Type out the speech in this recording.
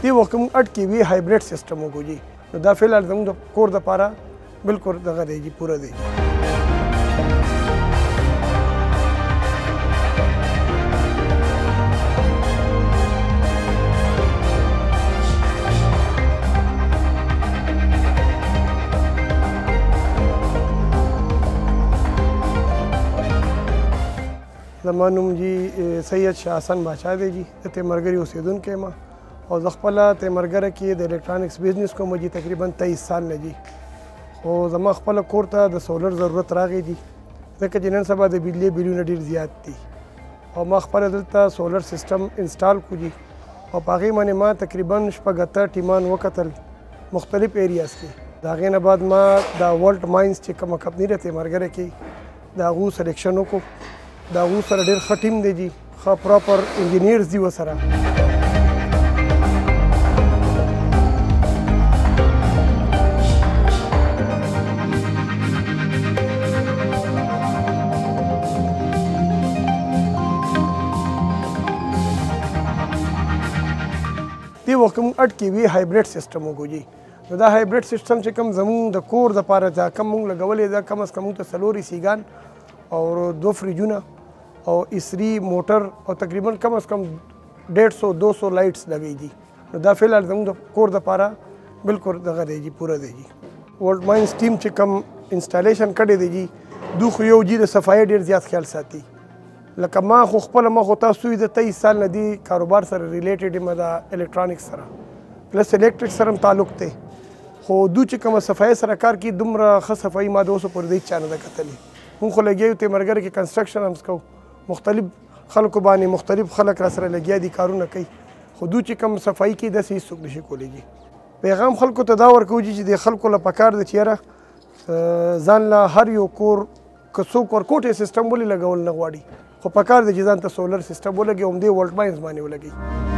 دې وخت موږ 8 kV هایبریډ سیسټم وکړو جی. نو دا فی الحال زموږ د کور دپاره بالکل دغه دی جی، پوره دی. زما نوم جی سید شاه حسن باچا دی جی، د تیمرګري اوسېدونکی یم او زه خپله تیمرګره کې د الکترانکس بزنس کوم جی تقریبا 23 سال نه جی. خو زما خپله کور ته د سولر ضرورت راغی جی، ځکه چې نن سبا د بجلي بلونه ډېر زیات دي او ما خپله دلته سولر سیسټم انسټال کړو جی او په هغې باندې ما تقریبا 6 ټیمان وکتل مختلف ایریاز کې. د هغې نه بعد ما دا ولټ ماینز چې کومه کمپني ده تیمرګره کې د هغو سلیکشن وکړو. د هغو سره ډېر ښه ټیم دی جي، ښه پراپر انجینیرز دي ورسره. دې وخت موږ 8 kV هایبریډ سیسټم وکړو جي. نو دا هایبریډ سیسټم چې کوم زموږ د کور دپاره دا کم موږ لګولی دا کم از کم موږ ته 4 ایسیګان او 2 فریجونه او اسری موټر او تقریبا کم از کم 150-200 لایټس لګی دي. نو دا فی الحال زموږ د کور دپاره بالکل دغه دی جي، پوره دی جي. ولټ ماینز ټیم چې کم انسټالیشن کړی دی جي، دوی خو یو جي د صفایي ډېر زیات خیال ساتي. لکه ما خو خپله ما خو تاسو د 23 سال نه دي کاروبار سره ریلیټډ یم د الکترانکس سره پلس الکټریک سره هم تعلق دی. خو دوی چې کومه صفایي سره کار کوي دومره ښه صفایي ما د اوسه پورې د هېڅ چا نه ده کتلې. مونږ خو لګیا یو تیمرګره کې کنسټرکشن هم کوو، مختلف خلکو باندې مختلف خلک را سره لګیا دي کارونه کوي، خو دوی چې کوم صفایي کوي داسې هېڅوک نشي کولی جي. پیغام خلکو ته دا ورکوو چې د خلکو له پکار ده چې یاره ځان له هر یو کور که څوک ورکوټی سیسټم ولې لګول نه غواړي، خو پکار ده چې ځان ته سولر سیسټم ولګي او همدې ولټ ماینز باندې ولګي.